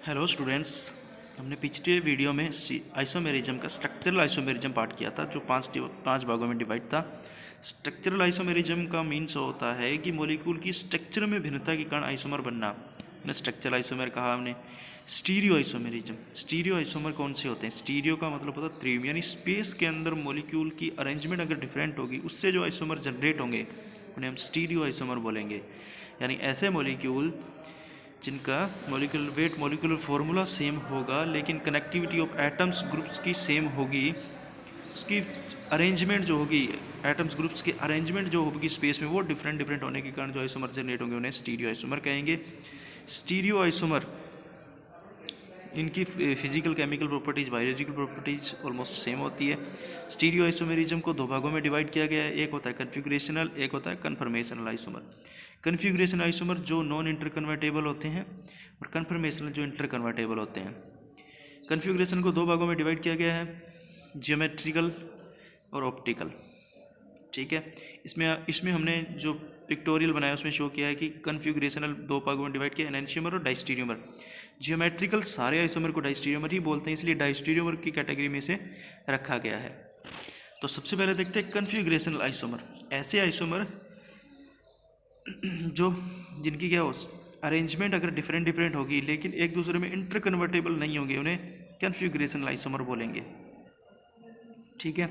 Hello students. हमने पिछले video में आइसोमेरिज्म का स्ट्रक्चरल आइसोमेरिज्म पार्ट किया था जो पांच भागों में डिवाइड था। स्ट्रक्चरल आइसोमेरिज्म का मीन्स होता है कि मॉलिक्यूल की स्ट्रक्चर में भिन्नता के कारण आइसोमर बनना। हमने स्ट्रक्चरल आइसोमर कहा। हमने स्टीरियो आइसोमेरिज्म। स्टीरियो आइसोमर कौन से होते हैं? स्टीरियो का मतलब होता है त्रिम, यानी स्पेस के अंदर मॉलिक्यूल की अरेंजमेंट अगर डिफरेंट होगी उससे जो आइसोमर जनरेट होंगे उन्हें हम स्टीरियो आइसोमर बोलेंगे। यानी ऐसे मॉलिक्यूल जिनका molecular weight molecular formula same होगा लेकिन कनेक्टिविटी ऑफ एटम्स ग्रुप्स की सेम होगी, उसकी अरेंजमेंट जो होगी एटम्स ग्रुप्स की अरेंजमेंट जो होगी स्पेस में वो डिफरेंट होने के कारण जो आइसोमर जनरेट होंगे उन्हें स्टीरियो आइसोमर कहेंगे। स्टीरियो आइसोमर इनकी physical chemical properties biological properties almost same होती है। स्टीरियो आइसोमेरिज्म को दो भागों में डिवाइड किया गया है, एक होता है कन्फिगरेशनल, एक होता है कन्फर्मेशनल आइसोमर। कन्फिगरेशन आइसोमर जो नॉन इंटरकन्वर्टेबल होते हैं और कन्फर्मेशनल जो इंटरकन्वर्टेबल होते हैं। कन्फिगरेशन को दो भागों में डिवाइड किया गया है, जियोमेट्रिकल और ऑप्टिकल। ठीक है, इसमें हमने जो पिक्टोरियल बनाया उसमें शो किया है कि कन्फिगरेशनल दो भागों में डिवाइड किया, एनेंशियोमर और डाइस्टीरियोमर। जियोमेट्रिकल सारे आइसोमर को डाइस्टीरियोमर ही बोलते हैं, इसलिए डाइस्टीरियोमर की कैटेगरी में से रखा गया है। तो सबसे पहले देखते हैं कन्फिगरेशनल आइसोमर। ऐसे आइसोमर जो जिनकी क्या हो अरेंजमेंट अगर डिफरेंट होगी लेकिन एक दूसरे में इंटरकन्वर्टेबल नहीं होंगे उन्हें कन्फिगरेशनल आइसोमर बोलेंगे। ठीक है,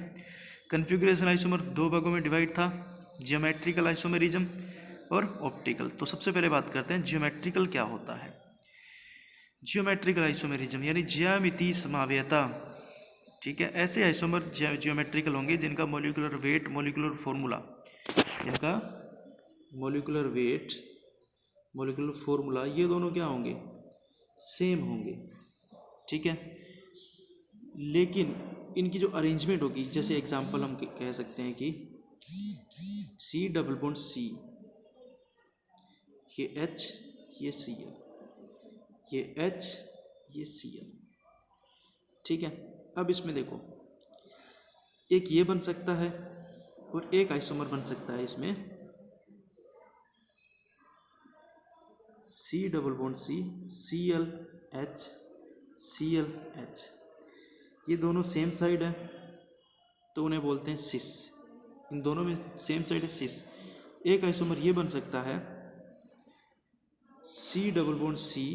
कन्फिगरेशन आइसोमर दो भागों में डिवाइड था, जियोमेट्रिकल आइसोमेरिज्म और ऑप्टिकल। तो सबसे पहले बात करते हैं जियोमेट्रिकल क्या होता है। जियोमेट्रिकल आइसोमेरिज्म यानी ज्यामितीय समावेयता। ठीक है, ऐसे आइसोमर जियोमेट्रिकल होंगे जिनका मॉलिक्यूलर वेट मॉलिक्यूलर फॉर्मूला जिनका मॉलिक्यूलर वेट मॉलिक्यूलर फॉर्मूला ये दोनों क्या होंगे? सेम होंगे। ठीक है, लेकिन इनकी जो अरेंजमेंट होगी, जैसे एग्जांपल हम कह सकते हैं कि C डबल बॉन्ड C, ये H ये Cl, ये H ये Cl। ठीक है, अब इसमें देखो एक ये बन सकता है और एक आइसोमर बन सकता है इसमें C double bond C Cl H Cl H, ये दोनों सेम साइड है तो उन्हें बोलते हैं सिस। इन दोनों में सेम साइड है सिस। एक आइसोमर ये बन सकता है C डबल बॉन्ड C,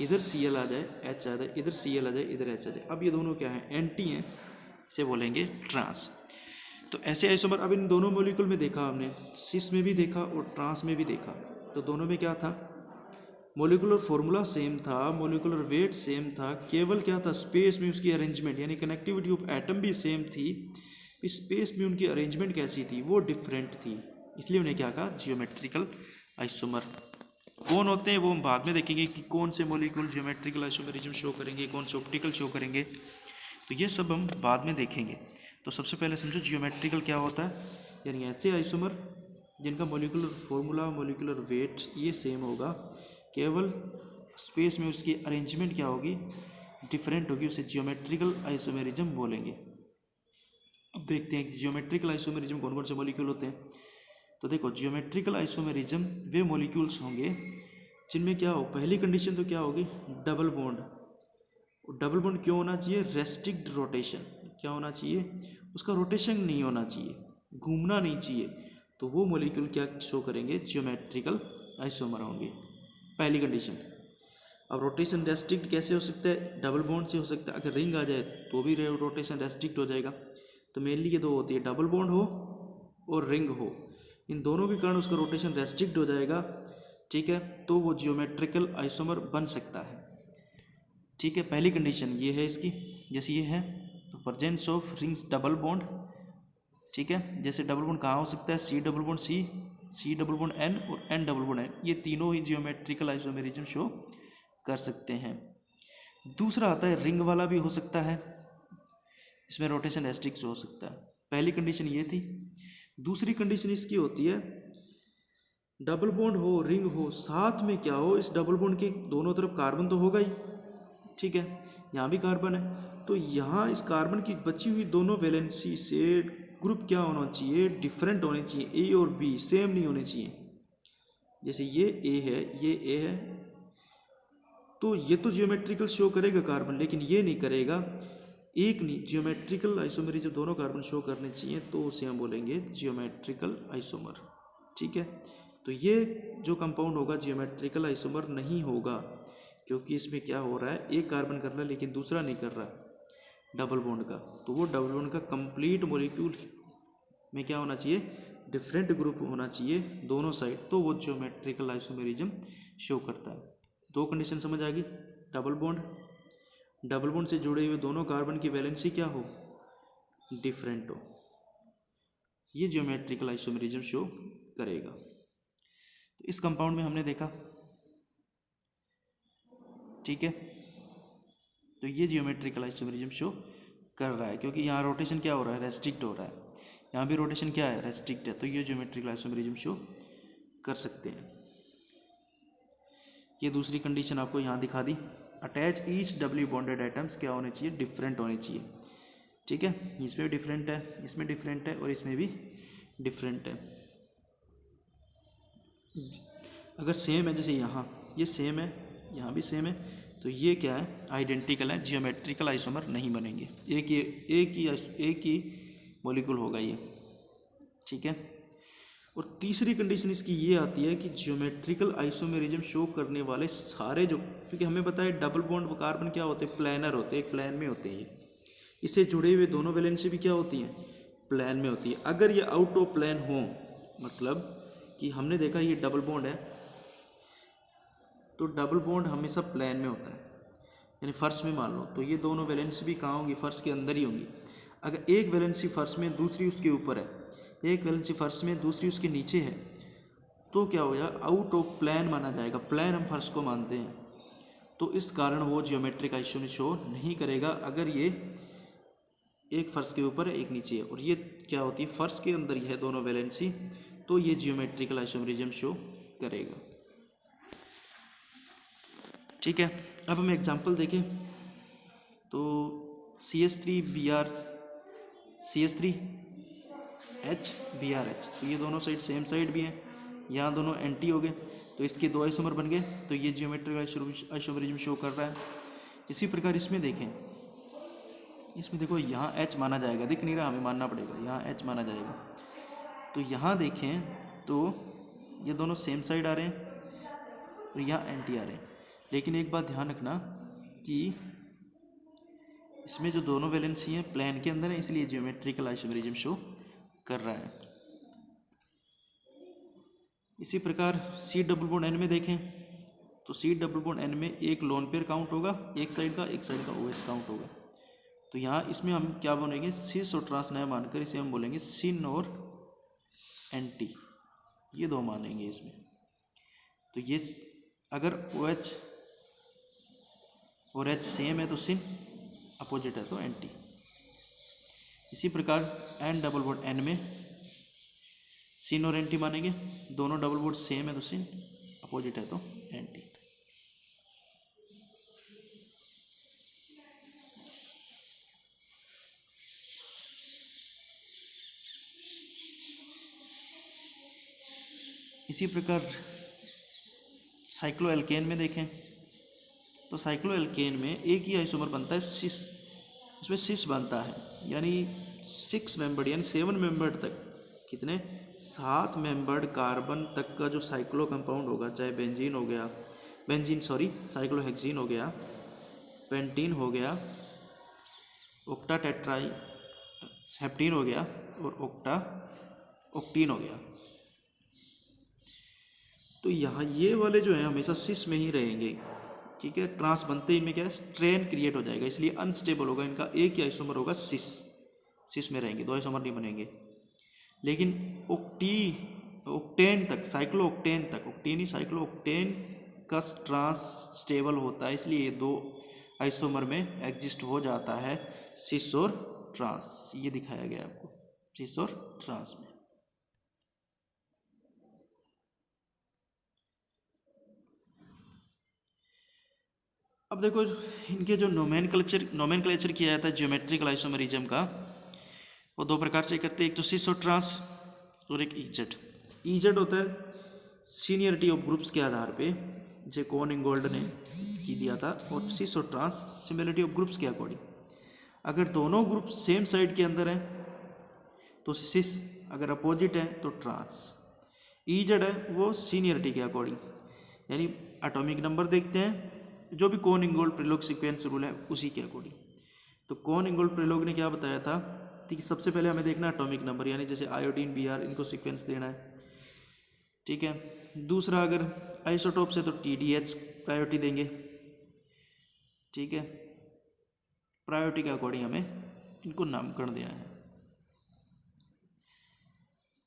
इधर Cl आ जाए H आ जाए, इधर Cl आ जाए इधर H आ जाए। अब ये दोनों क्या है? एंटी हैं, इसे बोलेंगे ट्रांस। तो ऐसे आइसोमर अब इन दोनों मॉलिक्यूल में देखा हमने, सिस में भी देखा और ट्रांस में भी देखा। तो दोनों में क्या था? मॉलिक्यूलर फॉर्मूला सेम था, मॉलिक्यूलर वेट सेम था, केवल क्या था? स्पेस में उसकी अरेंजमेंट यानी कनेक्टिविटी ऑफ एटम भी सेम थी, स्पेस में उनकी अरेंजमेंट कैसी थी? वो डिफरेंट थी, इसलिए उन्हें क्या कहा? Geometrical isomer. कौन होते हैं वो हम बाद में देखेंगे कि कौन से मॉलिक्यूल जियोमेट्रिकल आइसोमेरिज्म शो करेंगे, कौन से ऑप्टिकल शो करेंगे, तो ये सब हम बाद में देखेंगे। तो सबसे पहले समझो जियोमेट्रिकल क्या होता है, यानी ऐसे आइसोमर जिनका मॉलिक्यूलर फॉर्मूला मॉलिक्यूलर वेट ये सेम होगा, केवल स्पेस में उसकी अरेंजमेंट क्या होगी? डिफरेंट होगी, उसे जियोमेट्रिकल आइसोमेरिज्म बोलेंगे। अब देखते हैं कि जियोमेट्रिकल आइसोमेरिज्म कौन कौन से मॉलिक्यूल होते हैं। तो देखो जियोमेट्रिकल आइसोमेरिज्म वे मॉलिक्यूल्स होंगे जिनमें क्या हो? पहली कंडीशन तो क्या होगी? Double bond. डबल बॉन्ड क्यों होना चाहिए? Restrict rotation. क्या होना चाहिए? उसका रोटेशन नहीं होना चाहिए, घूमना नहीं चाहिए। तो वो मॉलिक्यूल क्या शो करेंगे? जियोमेट्रिकल आइसोमर होंगे, पहली कंडीशन। अब रोटेशन रेस्ट्रिक्ट कैसे हो सकता है? डबल बॉन्ड से हो सकता है। अगर रिंग आ जाए तो भी रोटेशन रेस्ट्रिक्ट हो जाएगा। तो मेनली ये दो होती है, डबल बॉन्ड हो और रिंग हो, इन दोनों के कारण उसका रोटेशन रेस्ट्रिक्ट हो जाएगा। ठीक है, तो वो जियोमेट्रिकल आइसोमर बन सकता है। ठीक है, पहली कंडीशन ये है इसकी, जैसे ये है तो presence of rings double bond. ठीक है, जैसे डबल बॉन्ड कहाँ हो सकता है? C double bond C double bond N और N डबल बॉन्ड N, ये तीनों ही जियोमेट्रिकल आइसोमेरिज्म शो कर सकते हैं। दूसरा आता है रिंग वाला भी हो सकता है, इसमें रोटेशन रेस्ट्रिक्ट हो सकता है। पहली कंडीशन ये थी। दूसरी कंडीशन इसकी होती है डबल बॉन्ड हो रिंग हो, साथ में क्या हो? इस डबल बॉन्ड के दोनों तरफ कार्बन तो होगा ही। ठीक है, यहाँ भी कार्बन है, तो यहाँ इस कार्बन की बची हुई दोनों वैलेंसी से ग्रुप क्या होना चाहिए? डिफरेंट होने चाहिए, ए और बी सेम नहीं होने चाहिए। जैसे ये ए है ये ए है, तो ये तो जियोमेट्रिकल शो करेगा कार्बन, लेकिन ये नहीं करेगा, एक नहीं, जियोमेट्रिकल आइसोमरिज्म दोनों कार्बन शो करने चाहिए, तो उसे हम बोलेंगे जियोमेट्रिकल आइसोमर। ठीक है, तो ये जो कंपाउंड होगा जियोमेट्रिकल आइसोमर नहीं होगा, क्योंकि इसमें क्या हो रहा है, एक कार्बन कर रहा है लेकिन दूसरा नहीं कर रहा डबल बॉन्ड का, तो वो डबल बॉन्ड का कंप्लीट मॉलिक्यूल में क्या होना चाहिए, डिफरेंट ग्रुप होना चाहिए दोनों साइड, तो वो जियोमेट्रिकल आइसोमेरिज्म शो करता है। दो कंडीशन समझ आ गई, डबल बॉन्ड से जुड़े हुए दोनों कार्बन की वैलेंसी क्या हो, डिफरेंट हो, ये जियोमेट्रिकल आइसोमेरिज्म शो करेगा। तो इस कंपाउंड में हमने देखा, ठीक है, तो ये जियोमेट्रिकल आइसोमेरिज्म शो कर रहा है, क्योंकि यहाँ रोटेशन क्या हो रहा है, रेस्ट्रिक्ट हो रहा है, यहाँ भी रोटेशन क्या है, रेस्ट्रिक्ट है, तो ये जियोमेट्रिकल आइसोमेरिज्म शो कर सकते हैं। ये दूसरी कंडीशन आपको यहाँ दिखा दी, attach each doubly bonded atoms क्या होने चाहिए, डिफरेंट होने चाहिए। ठीक है, इसमें भी डिफरेंट है, इसमें डिफरेंट है, और इसमें भी डिफरेंट है। अगर सेम है, जैसे यहाँ ये सेम है, यहाँ भी सेम है, तो ये क्या है, आइडेंटिकल है, जियोमेट्रिकल आइसोमर नहीं बनेंगे, एक ही मॉलिक्यूल होगा ये। ठीक है, और तीसरी कंडीशन इसकी ये आती है कि जियोमेट्रिकल आइसोमेरिज्म शो करने वाले सारे जो, क्योंकि हमें पता है डबल बॉन्ड कार्बन क्या होते हैं, प्लानर होते हैं, एक प्लान में होते हैं ये, इससे जुड़े हुए दोनों वैलेंसी भी क्या होती हैं, प्लान में होती है। अगर ये आउट ऑफ प्लान हो, मतलब कि हमने देखा ये डबल बॉन्ड है, तो डबल बॉन्ड हमेशा प्लान में होता है, यानी फर्श में मान लो, तो ये दोनों वैलेंसी भी कहाँ होंगी, फर्श के अंदर ही होंगी। अगर एक वैलेंसी फर्श में, दूसरी उसके ऊपर है, एक वैलेंसी फर्श में, दूसरी उसके नीचे है, तो क्या हो जाएगा, आउट ऑफ प्लान माना जाएगा, प्लान हम फर्श को मानते हैं, तो इस कारण वो जियोमेट्रिक आइसोमेरिज्म शो नहीं करेगा। अगर ये एक फर्श के ऊपर है, एक नीचे है, और ये क्या होती है, फर्श के अंदर ही है दोनों वैलेंसी, तो ये जियोमेट्रिकल आइसोमेरिज्म शो करेगा। ठीक है, अब हम एग्जांपल देखें, तो CH3Br CH3H BrH, तो ये दोनों साइड सेम साइड भी हैं, यहाँ दोनों एंटी हो गए, तो इसके दो आइसोमर बन गए, तो ये जियोमेट्रिक आइसोमेरिज्म शो कर रहा है। इसी प्रकार इसमें देखें, इसमें देखो यहाँ H माना जाएगा, दिख नहीं रहा, हमें मानना पड़ेगा, यहाँ H माना जाएगा। तो यहाँ देखें तो ये दोनों सेम साइड आ रहे हैं और यहाँ एंटी आ रहे हैं, लेकिन एक बात ध्यान रखना कि इसमें जो दोनों वैलेंसी हैं प्लेन के अंदर है, इसलिए जियोमेट्रिकल आइसोमेरिज्म शो कर रहा है। इसी प्रकार C डबल बॉन्ड N में देखें, तो C डबल बॉन्ड N में एक लोन पेयर काउंट होगा, एक साइड का OH काउंट होगा। तो यहाँ इसमें हम क्या बोलेंगे, सिस और ट्रांस नया मानकर इसे हम बोलेंगे सिन और एंटी, ये दो मानेंगे इसमें। तो ये अगर OH और H सेम है तो सिन, अपोजिट है तो एंटी। इसी प्रकार N डबल बॉन्ड N में सिन और एंटी मानेंगे, दोनों डबल बॉन्ड सेम है तो सिन, अपोजिट है तो एंटी। इसी प्रकार साइक्लोएल्केन में देखें, तो साइक्लोएल्केन में एक ही आइसोमर बनता है सिस, उसमें सिस बनता है, यानी 6 मेंबर्ड यानी 7 मेंबर्ड तक, कितने 7 मेंबर्ड कार्बन तक का जो साइक्लो कंपाउंड होगा, चाहे साइक्लोहेक्सीन हो गया, पेंटीन हो गया, ऑक्टा टेट्राई हेप्टीन हो गया और ऑक्टीन हो गया। तो यहाँ ये वाले जो हैं हमेशा सिस में ही रहेंगे। ठीक है, ट्रांस बनते ही इनमें क्या है, स्ट्रेन क्रिएट हो जाएगा, इसलिए अनस्टेबल होगा, इनका एक ही आइसोमर होगा, सिस में रहेंगे, दो आइसोमर नहीं बनेंगे। लेकिन ऑक्टेन तक, साइक्लो ऑक्टेन का ट्रांस स्टेबल होता है, इसलिए ये दो आइसोमर में एग्जिस्ट हो जाता है, सिस और ट्रांस, ये दिखाया गया आपको, सिस और ट्रांस में। अब देखो इनके जो नोमेनक्लेचर किया जाता है ज्योमेट्रिकल आइसोमेरिज्म का, वो दो प्रकार से करते हैं, एक तो सिस और ट्रांस और एक ईजेड होता है सीनियरिटी ऑफ ग्रुप्स के आधार पे, जैसे कोन इंगोल्ड ने की दिया था, और सिस और ट्रांस सिमिलरिटी ऑफ ग्रुप्स के अकॉर्डिंग। अगर दोनों ग्रुप सेम साइड के अंदर हैं तो सिस, अगर अपोजिट है तो ट्रांस। ईजेड है वो सीनियरिटी के अकॉर्डिंग, यानी एटॉमिक नंबर देखते हैं, जो भी कॉन इंगोल्ड प्रिलोग सीक्वेंस रूल है उसी के अकॉर्डिंग। तो कॉन इंगोल्ड प्रिलोग ने क्या बताया था कि सबसे पहले हमें देखना है एटॉमिक नंबर, यानी जैसे आयोडीन, Br, इनको सीक्वेंस देना है, ठीक है। दूसरा अगर आइसोटोप से तो TDH प्रायोरिटी देंगे, ठीक है। प्रायोरिटी के अकॉर्डिंग हमें इनको नामकरण देना है,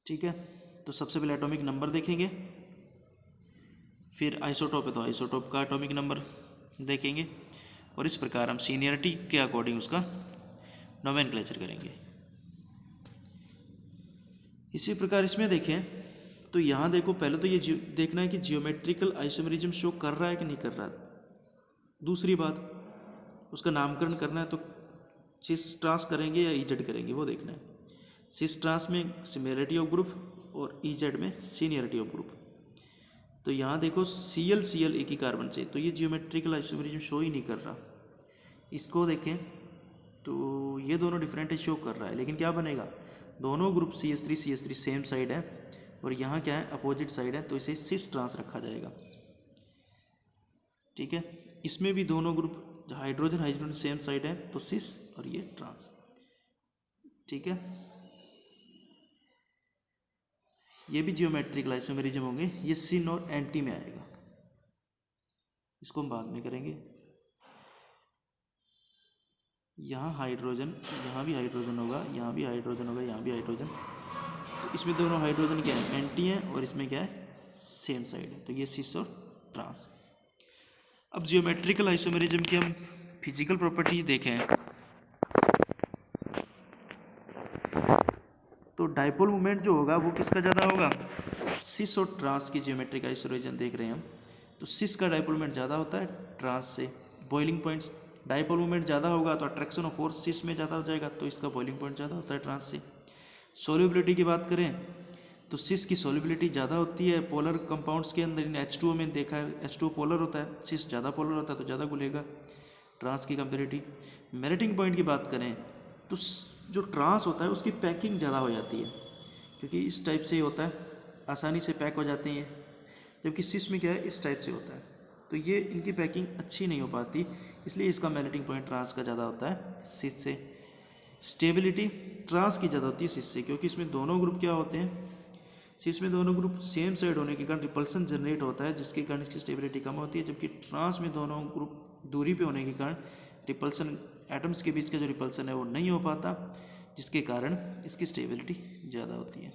ठीक है। तो सबसे पहले एटॉमिक नंबर देखेंगे, फिर आइसोटोप है तो आइसोटोप का एटॉमिक नंबर देखेंगे, और इस प्रकार हम सीनियरिटी के अकॉर्डिंग उसका नोमेनक्लेचर करेंगे। इसी प्रकार इसमें देखें तो यहाँ देखो, पहले तो ये देखना है कि जियोमेट्रिकल आइसोमेरिज्म शो कर रहा है कि नहीं कर रहा। दूसरी बात, उसका नामकरण करना है तो सिस ट्रांस करेंगे या ईजेड करेंगे, वो देखना है। सिस ट्रांस में सिमिलरिटी ऑफ ग्रुप और ईजेड में सीनियरिटी ऑफ ग्रुप। तो यहाँ देखो Cl एक ही कार्बन से, तो ये जियोमेट्रिकल आइसोमेरिज्म शो ही नहीं कर रहा। इसको देखें तो ये दोनों डिफरेंट शो कर रहा है, लेकिन क्या बनेगा, दोनों ग्रुप CH3 सेम साइड है, और यहाँ क्या है, अपोजिट साइड है, तो इसे सिस ट्रांस रखा जाएगा, ठीक है। इसमें भी दोनों ग्रुप हाइड्रोजन सेम साइड है, तो सिस और ये ट्रांस, ठीक है। ये भी जियोमेट्रिकल आइसोमेरिज्म होंगे, ये सिन और एंटी में आएगा, इसको हम बाद में करेंगे। यहाँ हाइड्रोजन, यहाँ भी हाइड्रोजन होगा, यहाँ भी हाइड्रोजन होगा, यहाँ भी हाइड्रोजन, तो इसमें दोनों हाइड्रोजन क्या है, एंटी है, और इसमें क्या है, सेम साइड है, तो ये सिस और ट्रांस। अब जियोमेट्रिकल आइसोमेरिज्म की हम फिजिकल प्रॉपर्टी देखें तो डाइपोल मोमेंट जो होगा वो किसका ज़्यादा होगा, सिस और ट्रांस की जियोमेट्रिक आइसोमेरिज्म देख रहे हैं हम, तो सिस का डाइपोल मोमेंट ज़्यादा होता है ट्रांस से। बॉइलिंग पॉइंट्स, डाइपोल मोमेंट ज़्यादा होगा तो अट्रैक्शन ऑफ फोर्स सिस में ज़्यादा हो जाएगा, तो इसका बॉइलिंग पॉइंट ज़्यादा होता है ट्रांस से। सोल्यूबिलिटी की बात करें तो सिस की सोल्यूबिलिटी ज़्यादा होती है पोलर कंपाउंड्स के अंदर, इन H2O में देखा है, H2O पोलर होता है, सिस ज़्यादा पोलर होता है तो ज़्यादा घुलेगा ट्रांस की कंपेरेटिव। मेल्टिंग पॉइंट की बात करें तो जो ट्रांस होता है उसकी पैकिंग ज़्यादा हो जाती है, क्योंकि इस टाइप से ही होता है, आसानी से पैक हो जाते हैं, जबकि सिस में क्या है, इस टाइप से होता है, तो ये इनकी पैकिंग अच्छी नहीं हो पाती, इसलिए इसका मेल्टिंग पॉइंट ट्रांस का ज़्यादा होता है सिस से। स्टेबिलिटी ट्रांस की ज़्यादा होती है सिस से, क्योंकि इसमें दोनों ग्रुप क्या होते हैं, सिस में दोनों ग्रुप सेम साइड होने के कारण रिपल्सन जनरेट होता है, जिसके कारण इसकी स्टेबिलिटी कम होती है, जबकि ट्रांस में दोनों ग्रुप दूरी पे होने के कारण रिपल्सन, एटम्स के बीच का जो रिपल्सन है वो नहीं हो पाता, जिसके कारण इसकी स्टेबिलिटी ज़्यादा होती है।